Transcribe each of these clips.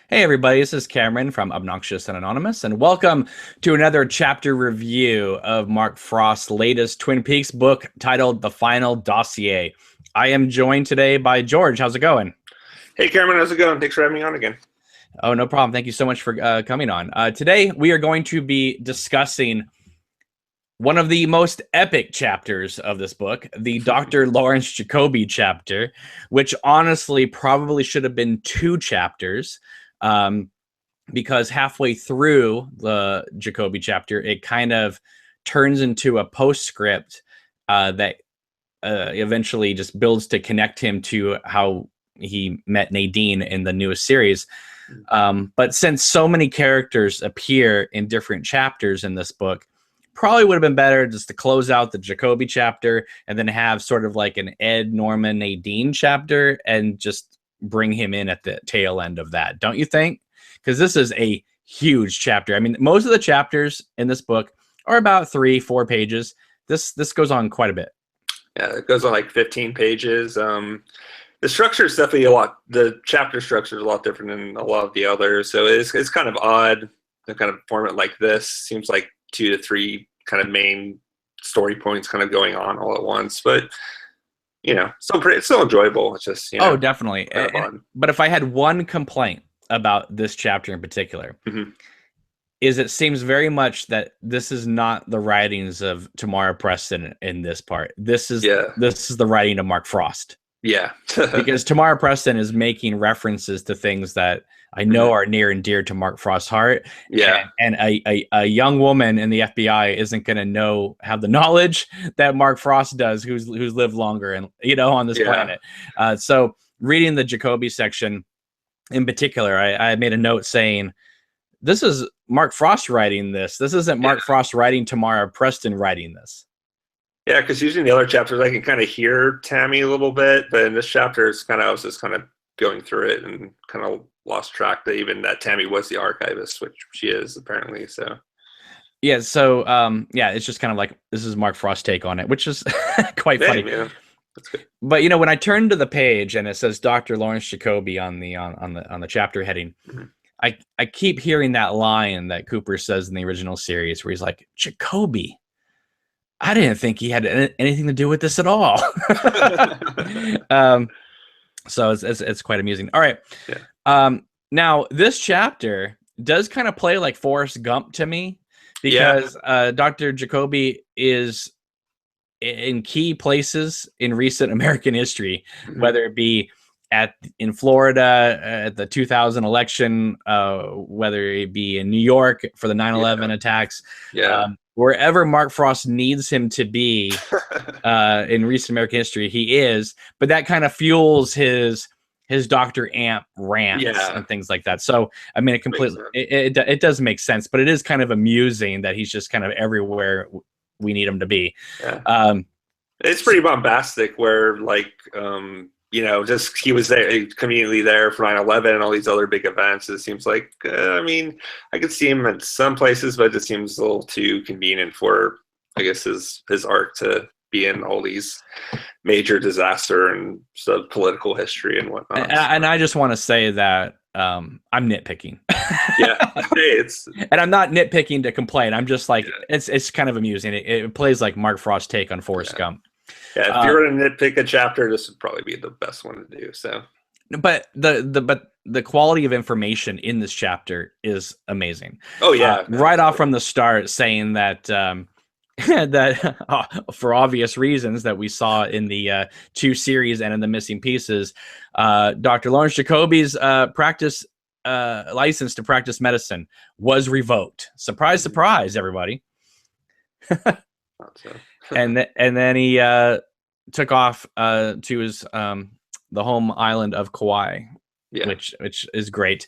Hey everybody, this is Cameron from Obnoxious and Anonymous, and welcome to another chapter review of Mark Frost's latest Twin Peaks book titled The Final Dossier. I am joined today by George. How's it going? Hey Cameron, how's it going? Thanks for having me on again. Oh, no problem. Thank you so much for coming on. Today we are going to be discussing one of the most epic chapters of this book, the Dr. Lawrence Jacoby chapter, which honestly probably should have been two chapters. Because halfway through the Jacoby chapter, it kind of turns into a postscript that eventually just builds to connect him to how he met Nadine in the newest series. But since so many characters appear in different chapters in this book, probably would have been better just to close out the Jacoby chapter and then have sort of like an Ed, Norma, Nadine chapter and just bring him in at the tail end of that. Don't you think? Because this is a huge chapter. I mean, most of the chapters in this book are about 3-4 pages. This goes on quite a bit. Yeah, it goes on like 15 pages. The structure is definitely a lot. The chapter structure is a lot different than a lot of the others. So it's kind of odd to kind of form it like this. Seems like 2 to 3 kind of main story points kind of going on all at once. But it's still enjoyable. It's just oh, definitely. Kind of but if I had one complaint about this chapter in particular, is it seems very much that this is not the writings of Tamara Preston in this part. This is the writing of Mark Frost. Yeah. Because Tamara Preston is making references to things that I know are near and dear to Mark Frost's heart. Yeah. And a young woman in the FBI isn't going to have the knowledge that Mark Frost does, who's lived longer and on this planet. So reading the Jacoby section in particular, I made a note saying, this is Mark Frost writing this. This isn't Mark Frost writing Tamara Preston writing this. Yeah, because usually in the other chapters I can kind of hear Tammy a little bit, but in this chapter I was just kind of going through it and kind of lost track that even that Tammy was the archivist, which she is apparently. So yeah, so it's just kind of like this is Mark Frost's take on it, which is quite funny. Yeah. That's good. But when I turn to the page and it says Dr. Lawrence Jacoby on the chapter heading, I keep hearing that line that Cooper says in the original series where he's like, Jacoby, I didn't think he had anything to do with this at all. So it's quite amusing. All right. Yeah. Now this chapter does kind of play like Forrest Gump to me because Dr. Jacoby is in key places in recent American history, whether it be in Florida at the 2000 election, whether it be in New York for the 9/11 attacks, wherever Mark Frost needs him to be in recent American history, he is. But that kind of fuels his Dr. Amp rants and things like that. So I mean, it does make sense, but it is kind of amusing that he's just kind of everywhere we need him to be. It's pretty bombastic where just he was there conveniently there for 9/11 and all these other big events. It seems like I could see him at some places, but it seems a little too convenient for his arc to be in all these major disaster and sort political history and whatnot. And I just want to say that I'm nitpicking. And I'm not nitpicking to complain. I'm just like it's kind of amusing. It plays like Mark Frost's take on Forrest Gump. Yeah, if you were to nitpick a chapter, this would probably be the best one to do. So, but the quality of information in this chapter is amazing. Oh yeah, right off from the start, saying that that for obvious reasons that we saw in the 2 series and in the missing pieces, Dr. Lawrence Jacoby's practice license to practice medicine was revoked. Surprise, surprise, everybody. and then he took off to his the home island of Kauai, which is great.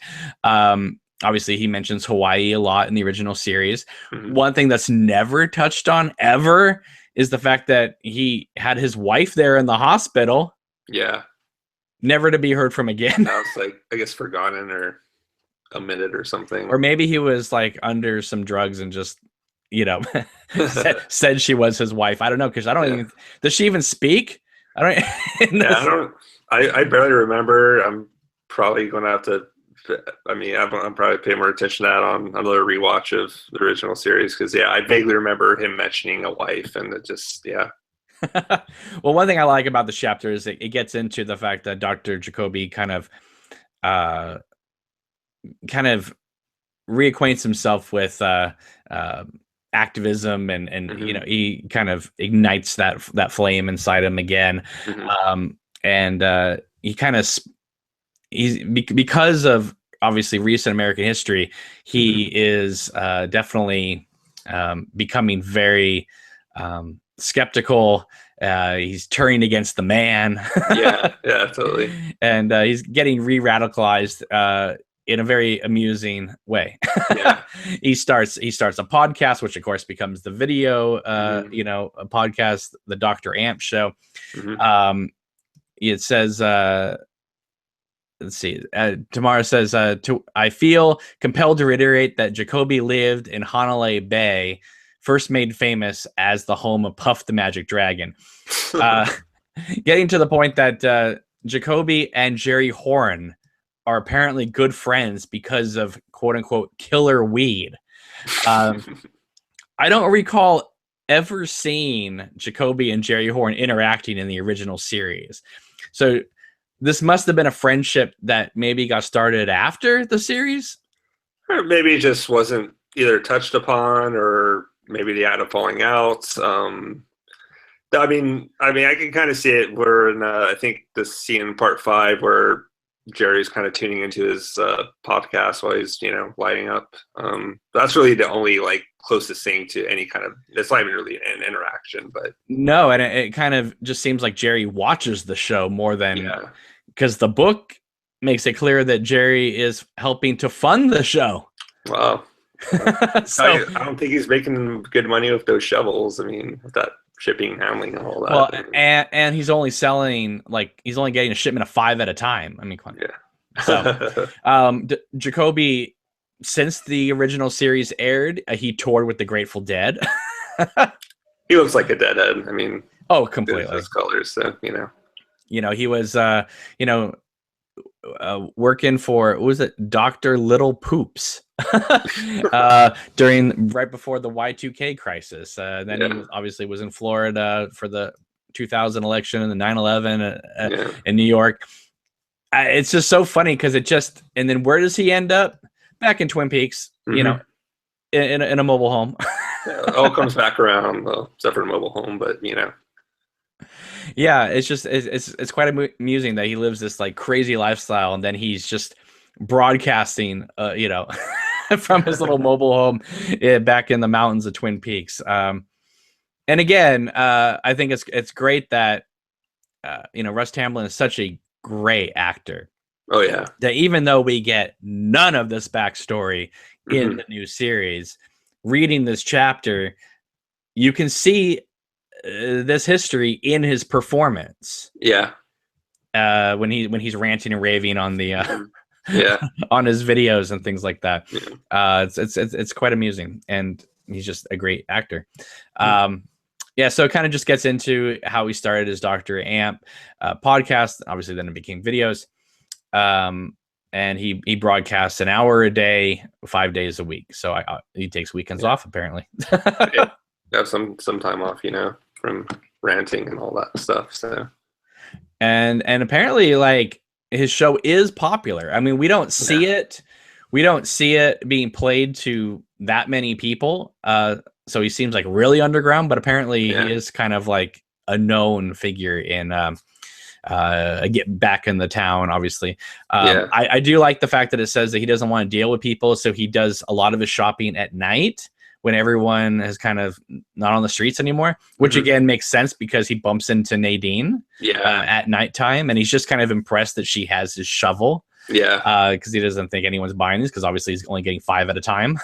Obviously, he mentions Hawaii a lot in the original series. One thing that's never touched on ever is the fact that he had his wife there in the hospital. Yeah. Never to be heard from again. That was I guess forgotten or omitted or something. Or maybe he was under some drugs and just, said she was his wife. I don't know, because I don't even. Does she even speak? I don't. I barely remember. I'm probably going to have to I mean, I'm probably paying more attention to that on another rewatch of the original series because I vaguely remember him mentioning a wife, and it just Well, one thing I like about the chapter is it gets into the fact that Dr. Jacoby kind of reacquaints himself with activism, and he kind of ignites that flame inside him again. And he kind of because of obviously recent American history, he is definitely becoming very skeptical. He's turning against the man. yeah, totally. And he's getting re-radicalized in a very amusing way. Yeah. He starts a podcast, which of course becomes the video, a podcast, the Dr. Amp Show. It says, let's see. Tamara says, I feel compelled to reiterate that Jacoby lived in Hanalei Bay, first made famous as the home of Puff the Magic Dragon. Getting to the point that Jacoby and Jerry Horn are apparently good friends because of quote unquote killer weed. I don't recall ever seeing Jacoby and Jerry Horn interacting in the original series. So this must have been a friendship that maybe got started after the series. Or maybe it just wasn't either touched upon, or maybe they had a falling out. I mean, I can kind of see it where in, I think the scene in part 5 where Jerry's kind of tuning into his podcast while he's, lighting up. That's really the only closest thing to any kind of, it's not even really an interaction, but no. And it kind of just seems like Jerry watches the show more than, because the book makes it clear that Jerry is helping to fund the show. Wow. So I don't think he's making good money with those shovels. I mean, with that shipping, handling, and all that. Well, and he's only selling, he's only getting a shipment of 5 at a time. I mean, come on. Yeah. So, Jacoby, since the original series aired, he toured with the Grateful Dead. He looks like a deadhead. I mean, completely. His colors, so he was, working for, what was it, Dr. Little Poops right before the Y2K crisis. Then he obviously was in Florida for the 2000 election and the 9/11 in New York. It's just so funny because and then where does he end up? Back in Twin Peaks, in a mobile home. It all comes back around, except for a mobile home, but Yeah, it's just it's quite amusing that he lives this crazy lifestyle, and then he's just broadcasting, from his little mobile home back in the mountains of Twin Peaks. And again, I think it's great that Russ Tamblyn is such a great actor. Oh yeah, that even though we get none of this backstory in the new series, reading this chapter, you can see this history in his performance. Yeah. When he's ranting and raving on the on his videos and things like that. It's quite amusing, and he's just a great actor. So it kind of just gets into how he started his Dr. Amp podcast. Obviously then it became videos. And he broadcasts an hour a day, 5 days a week. So he takes weekends off apparently. Have some time off, from ranting and all that stuff. So, and apparently his show is popular. I mean, we don't see it being played to that many people. So he seems really underground, but apparently he is kind of a known figure in get back in the town, obviously. I do like the fact that it says that he doesn't want to deal with people, so he does a lot of his shopping at night when everyone is kind of not on the streets anymore, which again makes sense because he bumps into Nadine at nighttime, and he's just kind of impressed that she has his shovel. Because he doesn't think anyone's buying these, because obviously he's only getting 5 at a time.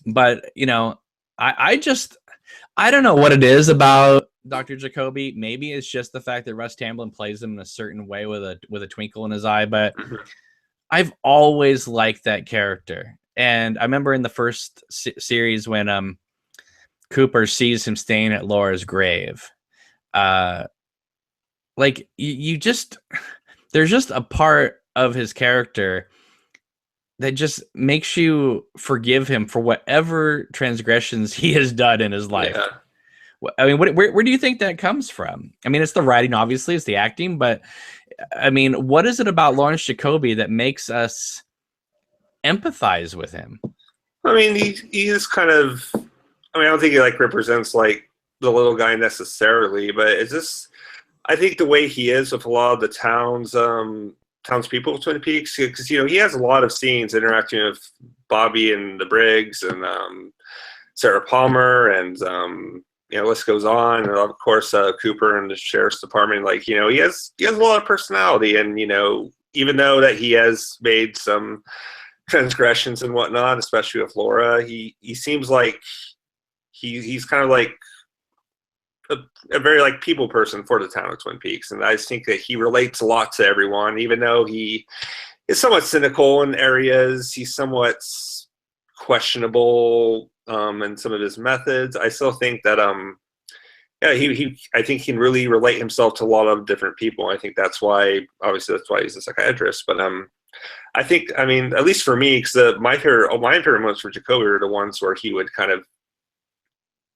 But I don't know what it is about Dr. Jacoby. Maybe it's just the fact that Russ Tamblyn plays him in a certain way with a twinkle in his eye, but I've always liked that character. And I remember in the first series when Cooper sees him staying at Laura's grave, you just, there's just a part of his character that just makes you forgive him for whatever transgressions he has done in his life. Yeah. I mean, where do you think that comes from? I mean, it's the writing, obviously, it's the acting, but I mean, what is it about Lawrence Jacobi that makes us empathize with him? I mean, he is kind of. I mean, I don't think he like represents like the little guy necessarily, but it's just. I think the way he is with a lot of the townspeople of Twin Peaks, because he has a lot of scenes interacting with Bobby and the Briggs and Sarah Palmer, and list goes on, and of course Cooper and the sheriff's department. Like he has a lot of personality, and even though that he has made some transgressions and whatnot, especially with Laura, he seems like he's kind of like a very like people person for the town of Twin Peaks, and I just think that he relates a lot to everyone, even though he is somewhat cynical in areas. He's somewhat questionable in some of his methods. I still think that I think he can really relate himself to a lot of different people. I think that's why he's a psychiatrist. But I think, I mean, at least for me, because my favorite moments for Jacoby are the ones where he would kind of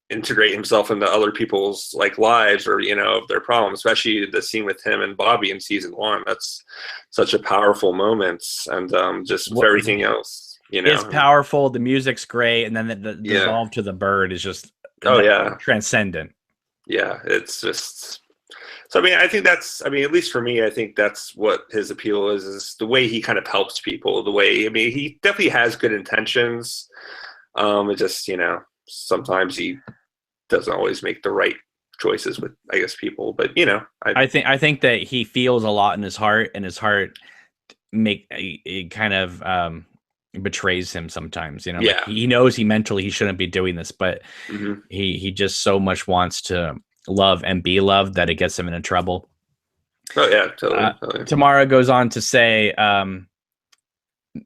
integrate himself into other people's like lives or their problems, especially the scene with him and Bobby in season 1. That's such a powerful moment, and just for everything else, it's powerful. The music's great, and then the dissolve to the bird is just transcendent. Yeah, it's just. So I mean, I think that's. I mean, at least for me, I think that's what his appeal is the way he kind of helps people. The way, I mean, he definitely has good intentions. It just sometimes he doesn't always make the right choices with, I guess, people. But I think that he feels a lot in his heart, and his heart it kind of betrays him sometimes. Like he knows he shouldn't be doing this, but he just so much wants to love and be loved that it gets him into trouble. Oh yeah, totally. Tamara goes on to say,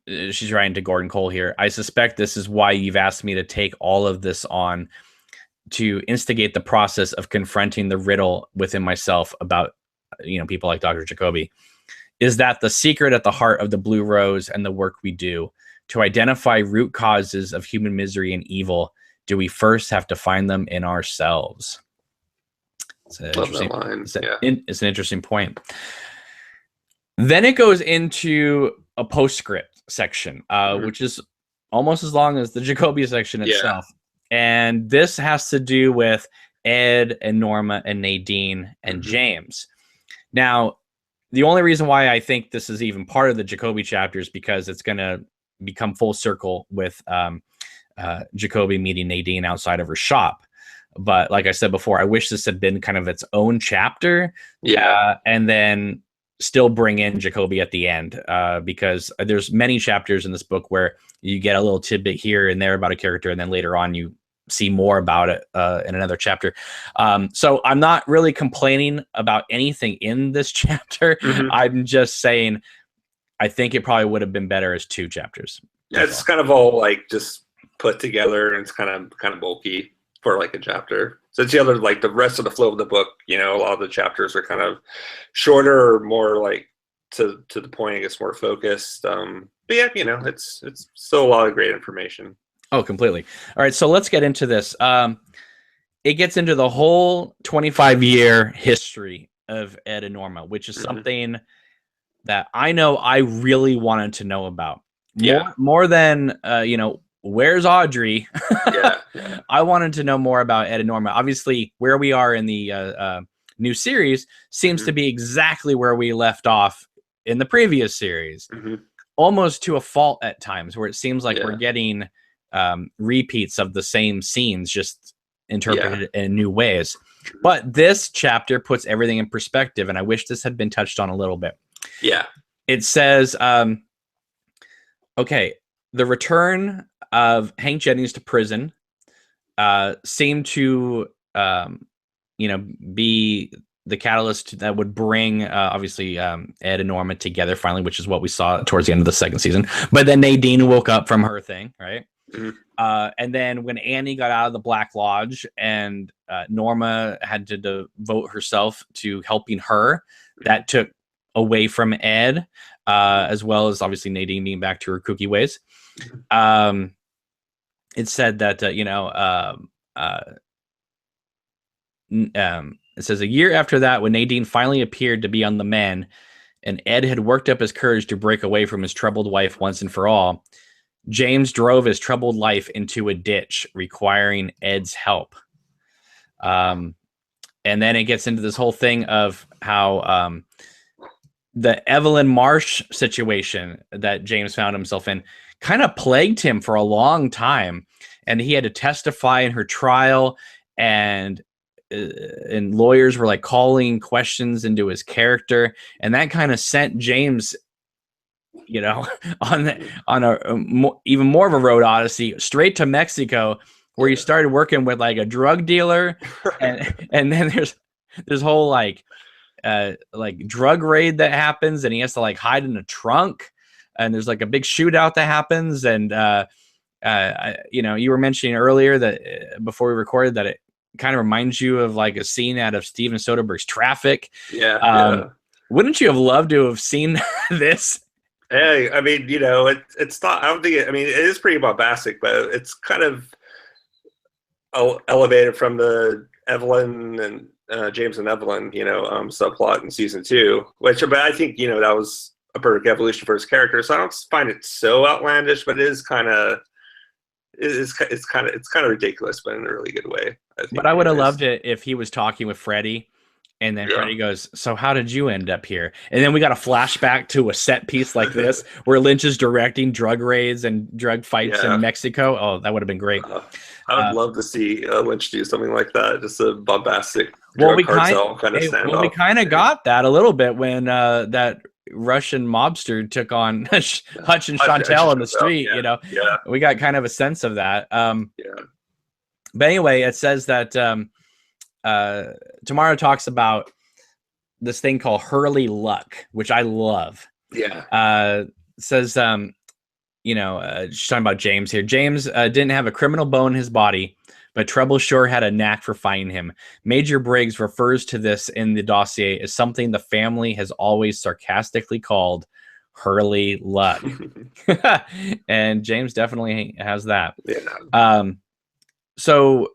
she's writing to Gordon Cole here, I suspect this is why you've asked me to take all of this on, to instigate the process of confronting the riddle within myself about people like Dr. Jacobi. Is that the secret at the heart of the Blue Rose and the work we do? To identify root causes of human misery and evil, do we first have to find them in ourselves? It's an interesting point. Then it goes into a postscript section, which is almost as long as the Jacobi section itself. And this has to do with Ed and Norma and Nadine and James. Now, the only reason why I think this is even part of the Jacobi chapter is because it's going to become full circle with Jacobi meeting Nadine outside of her shop. But like I said before, I wish this had been kind of its own chapter. And then still bring in Jacobi at the end, because there's many chapters in this book where you get a little tidbit here and there about a character, and then later on you see more about it in another chapter. So I'm not really complaining about anything in this chapter. I'm just saying I think it probably would have been better as 2 chapters. Yeah, it's kind of all like just put together, and it's kind of bulky for like a chapter. So it's like the rest of the flow of the book, a lot of the chapters are kind of shorter or more like to the point, I guess, more focused. But yeah, it's still a lot of great information. Oh, completely. All right, so let's get into this. It gets into the whole 25-year history of Ed and Norma, which is something that I know I really wanted to know about. More than where's Audrey? I wanted to know more about Ed and Norma. Obviously, where we are in the new series seems to be exactly where we left off in the previous series, almost to a fault at times, where it seems like we're getting repeats of the same scenes, just interpreted in new ways. But this chapter puts everything in perspective, and I wish this had been touched on a little bit. It says, okay, the return of Hank Jennings to prison seemed to be the catalyst that would bring obviously Ed and Norma together finally, which is what we saw towards the end of the second season. But then Nadine woke up from her thing, right? And then when Annie got out of the Black Lodge and Norma had to devote herself to helping her, that took away from Ed, as well as obviously Nadine being back to her kooky ways. It said that, it says a year after that, when Nadine finally appeared to be on the mend, and Ed had worked up his courage to break away from his troubled wife once and for all, James drove his troubled life into a ditch, requiring Ed's help. And then it gets into this whole thing of how the Evelyn Marsh situation that James found himself in kind of plagued him for a long time. And he had to testify in her trial, and lawyers were like calling questions into his character. And that kind of sent James, on even more of a road odyssey straight to Mexico, where he started working with like a drug dealer. and then there's this whole like drug raid that happens, and he has to like hide in a trunk, and there's like a big shootout that happens. And you were mentioning earlier that before we recorded that it kind of reminds you of like a scene out of Steven Soderbergh's Traffic. Wouldn't you have loved to have seen this? Hey, I mean, it's not, I don't think it is pretty bombastic, but it's kind of elevated from the Evelyn and James and Evelyn, subplot in season 2, but I think, that was a perfect evolution for his character. So I don't find it so outlandish, but it is kind of, it's kind of ridiculous, but in a really good way. But I would have loved it if he was talking with Freddie, and then Freddie goes, "So how did you end up here?" And then we got a flashback to a set piece like this where Lynch is directing drug raids and drug fights in Mexico. Oh, that would have been great. I would love to see Lynch do something like that, just a bombastic drug cartel kind of standoff. Well, we kind of got that a little bit when that Russian mobster took on Hutch and Chantel on the street. We got kind of a sense of that. But anyway, it says that Tomorrow talks about this thing called Hurley Luck, which I love. Says she's talking about James here. James didn't have a criminal bone in his body, but Trouble sure had a knack for finding him. Major Briggs refers to this in the dossier as something the family has always sarcastically called Hurley Luck. And James definitely has that. So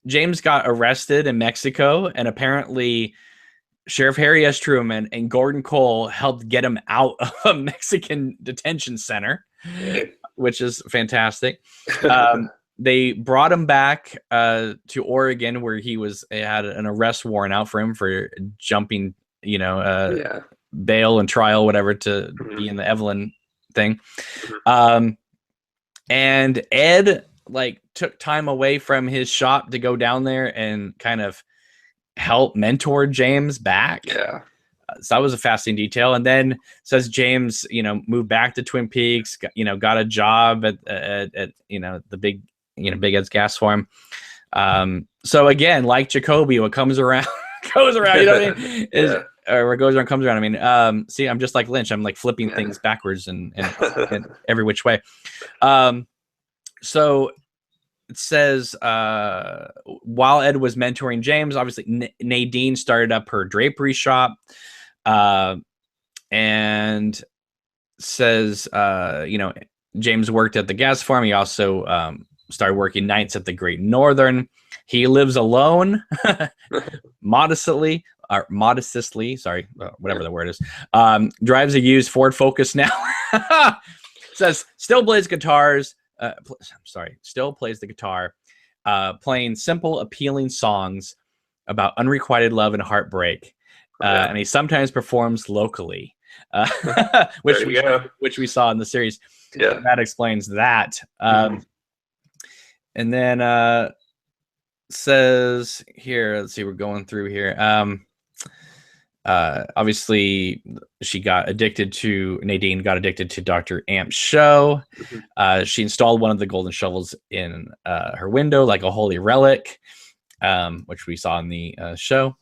James got arrested in Mexico, and apparently Sheriff Harry S. Truman and Gordon Cole helped get him out of a Mexican detention center, which is fantastic. They brought him back to Oregon, where he had an arrest warrant out for him for jumping, bail and trial, whatever, to be in the Evelyn thing. And Ed took time away from his shop to go down there and kind of help mentor James back. So that was a fascinating detail. And then says James, moved back to Twin Peaks, got a job at the big Ed's gas farm. So again, like Jacoby, what comes around goes around, you know what I mean? Or what goes around comes around. I mean, see, I'm just like Lynch. I'm like flipping things backwards and every which way. So it says, while Ed was mentoring James, obviously Nadine started up her drapery shop, and says, James worked at the gas farm. He also started working nights at the Great Northern. He lives alone, modestly, sorry, whatever the word is. Drives a used Ford Focus now. Says still plays guitars. Still plays the guitar, playing simple, appealing songs about unrequited love and heartbreak. And he sometimes performs locally, which we saw in the series. That explains that. And then says here, let's see, we're going through here. Obviously Nadine got addicted to Dr. Amp's show. She installed one of the golden shovels in her window like a holy relic, which we saw in the show.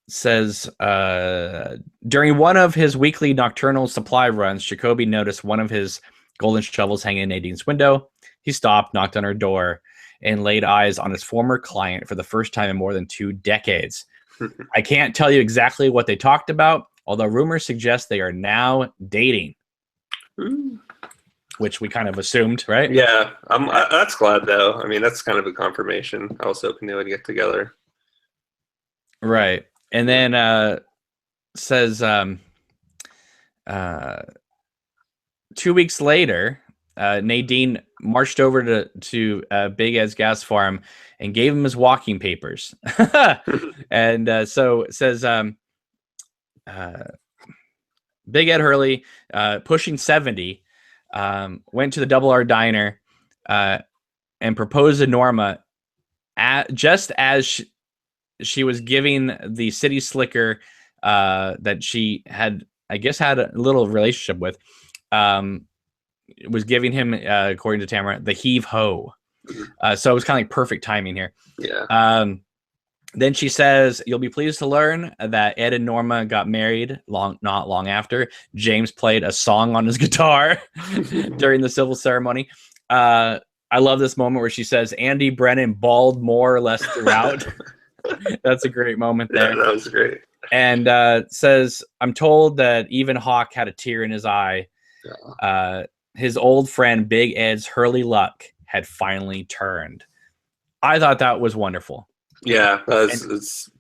Says during one of his weekly nocturnal supply runs, Jacoby noticed one of his golden shovels hanging in Nadine's window. He stopped, knocked on her door, and laid eyes on his former client for the first time in more than 2 decades. I can't tell you exactly what they talked about, although rumors suggest they are now dating. Ooh. Which we kind of assumed, right? Yeah, that's glad though. I mean, that's kind of a confirmation. I was hoping they would get together. Right. And then says 2 weeks later, Nadine marched over to Big Ed's gas farm and gave him his walking papers. And so it says Big Ed Hurley, pushing 70, went to the Double R Diner and proposed to Norma just as she was giving the city slicker that she had, I guess, had a little relationship with, was giving him, according to Tamara, the heave ho. So it was kind of like perfect timing here. Yeah. Then she says, "You'll be pleased to learn that Ed and Norma got married not long after. James played a song on his guitar during the civil ceremony." I love this moment where she says, "Andy Brennan bawled more or less throughout." That's a great moment there. Yeah, that was great. And says, "I'm told that even Hawk had a tear in his eye. Yeah. His old friend Big Ed's Hurley luck had finally turned." I thought that was wonderful. Yeah, it's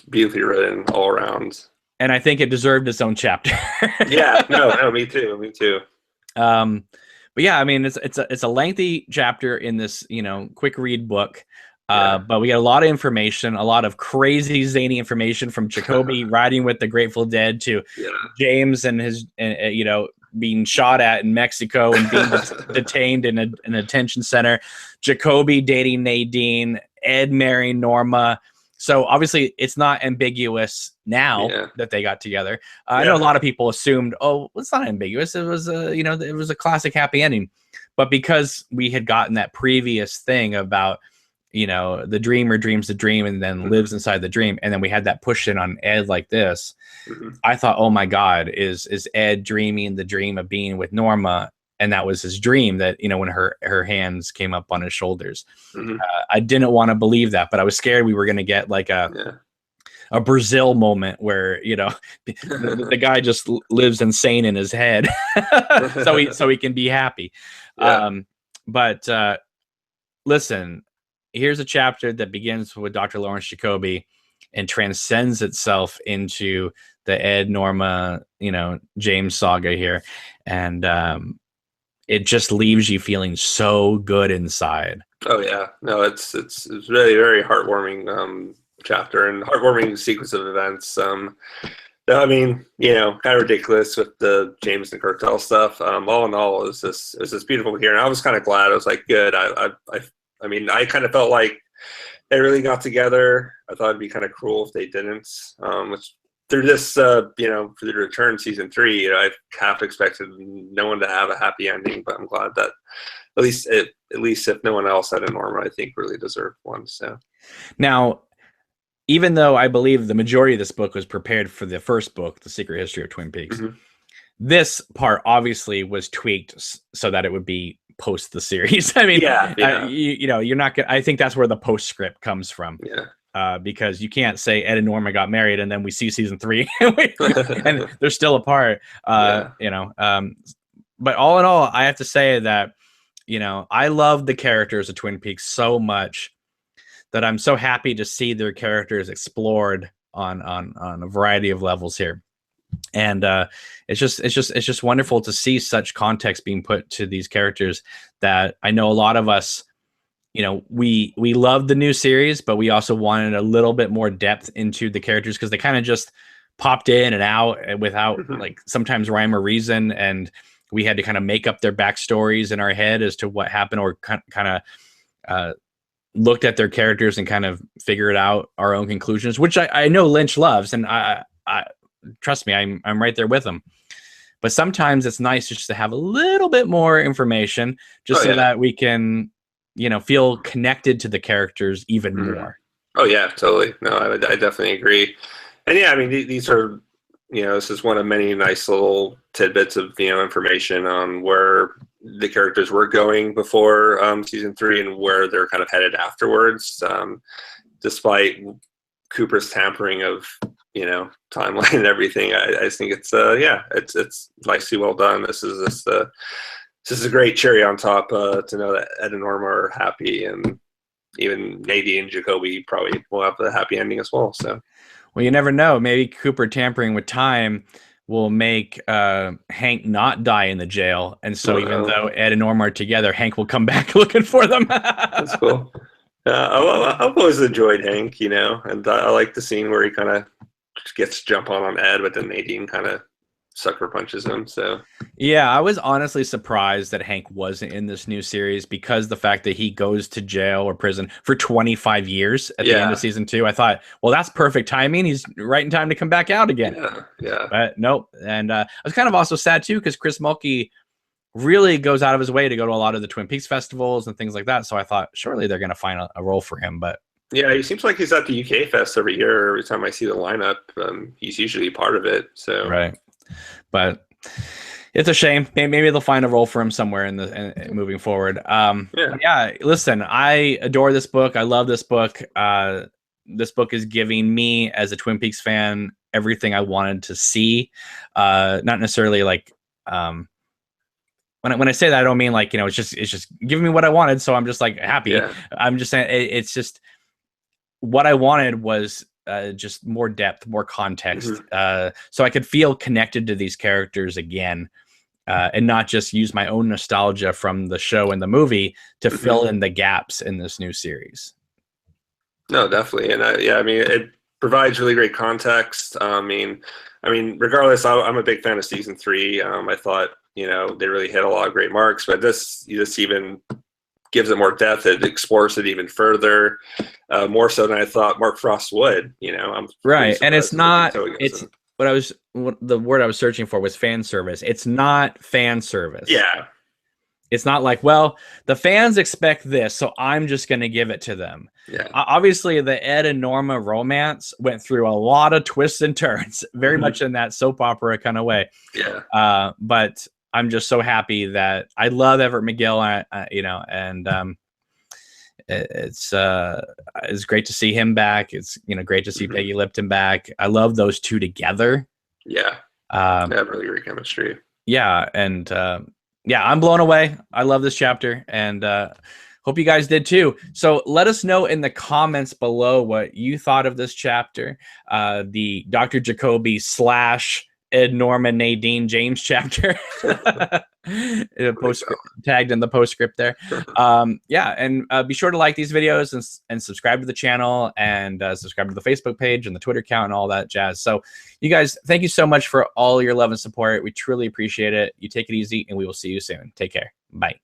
beautifully written all around. And I think it deserved its own chapter. Yeah, no, me too. But yeah, I mean, it's a lengthy chapter in this, quick read book. But we get a lot of information, a lot of crazy zany information from Jacoby riding with the Grateful Dead to James and his, being shot at in Mexico and being detained in an detention center. Jacoby dating Nadine, Ed marrying Norma. So obviously it's not ambiguous now that they got together. I know a lot of people assumed, oh, it's not ambiguous. It was it was a classic happy ending. But because we had gotten that previous thing about, the dreamer dreams the dream and then lives inside the dream, and then we had that push in on Ed like this, I thought, oh my God, is Ed dreaming the dream of being with Norma? And that was his dream, that, when her hands came up on his shoulders. I didn't want to believe that, but I was scared we were going to get like a Brazil moment where, the guy just lives insane in his head so he can be happy. But listen, here's a chapter that begins with Dr. Lawrence Jacobi and transcends itself into the Ed, Norma, James saga here. And it just leaves you feeling so good inside. Oh yeah. No, it's really very heartwarming chapter and heartwarming sequence of events. I mean, kind of ridiculous with the James and Kirktel stuff. All in all, it was this beautiful to hear. And I was kind of glad. I was like, good. I mean, I kind of felt like they really got together. I thought it'd be kind of cruel if they didn't. Which through this, for the return season 3, I half expected no one to have a happy ending, but I'm glad that at least if no one else had a Norma, I think really deserved one. So now, even though I believe the majority of this book was prepared for the first book, The Secret History of Twin Peaks, this part obviously was tweaked so that it would be post the series. I mean, you're not gonna, I think that's where the postscript comes from. Because you can't say Ed and Norma got married and then we see season 3 and they're still apart. But all in all, I have to say that, I love the characters of Twin Peaks so much that I'm so happy to see their characters explored on a variety of levels here. And it's just wonderful to see such context being put to these characters that I know a lot of us, we loved the new series, but we also wanted a little bit more depth into the characters because they kind of just popped in and out without like sometimes rhyme or reason. And we had to kind of make up their backstories in our head as to what happened, or kind of looked at their characters and kind of figured out our own conclusions, which I know Lynch loves. And I trust me, I'm right there with him. But sometimes it's nice just to have a little bit more information just so that we can, feel connected to the characters even more. Oh yeah, totally. No, I definitely agree. And yeah, I mean, these are, this is one of many nice little tidbits of, information on where the characters were going before season 3 and where they're kind of headed afterwards. Despite Cooper's tampering of, you know, timeline and everything. I just think it's it's nicely well done. This is a great cherry on top to know that Ed and Norma are happy, and even Nadine and Jacoby probably will have a happy ending as well. So, well, you never know. Maybe Cooper tampering with time will make Hank not die in the jail, and so even though Ed and Norma are together, Hank will come back looking for them. That's cool. I've always enjoyed Hank, you know, and I like the scene where he kind of gets to jump on Ed, but then Nadine kind of sucker punches him. So yeah, I was honestly surprised that Hank wasn't in this new series, because the fact that he goes to jail or prison for 25 years at the end of season 2, I thought, well, that's perfect timing. He's right in time to come back out again. Yeah. But nope. And I was kind of also sad too, because Chris Mulkey really goes out of his way to go to a lot of the Twin Peaks festivals and things like that. So I thought surely they're going to find a role for him. But yeah, he seems like he's at the UK Fest every year. Every time I see the lineup, he's usually part of it. So right. But it's a shame. Maybe they'll find a role for him somewhere in moving forward. Yeah. Listen, I adore this book. I love this book. This book is giving me, as a Twin Peaks fan, everything I wanted to see. Not necessarily like when I say that, I don't mean like, you know, it's just giving me what I wanted, so I'm just like happy. Yeah. I'm just saying it's just what I wanted was just more depth, more context, so I could feel connected to these characters again, and not just use my own nostalgia from the show and the movie to fill in the gaps in this new series. No, definitely. And I mean, it provides really great context. I mean, regardless, I'm a big fan of season 3. I thought, you know, they really hit a lot of great marks, but this even gives it more depth. It explores it even further, more so than I thought Mark Frost would. You know, I'm right, and it's not. It's the word I was searching for was fan service. It's not fan service. Yeah. It's not like, well, the fans expect this, so I'm just going to give it to them. Yeah. Obviously, the Ed and Norma romance went through a lot of twists and turns, very much in that soap opera kind of way. Yeah. But I'm just so happy that I love Everett McGill, you know, and it's great to see him back. It's, you know, great to see Peggy Lipton back. I love those two together. Yeah. They have really great chemistry. Yeah, and yeah, I'm blown away. I love this chapter, and hope you guys did too. So let us know in the comments below what you thought of this chapter, the Dr. Jacoby / Ed, Norma, Nadine, James chapter. Tagged in the postscript there. Yeah, and be sure to like these videos and subscribe to the channel, and subscribe to the Facebook page and the Twitter account and all that jazz. So you guys, thank you so much for all your love and support. We truly appreciate it. You take it easy, and we will see you soon. Take care. Bye.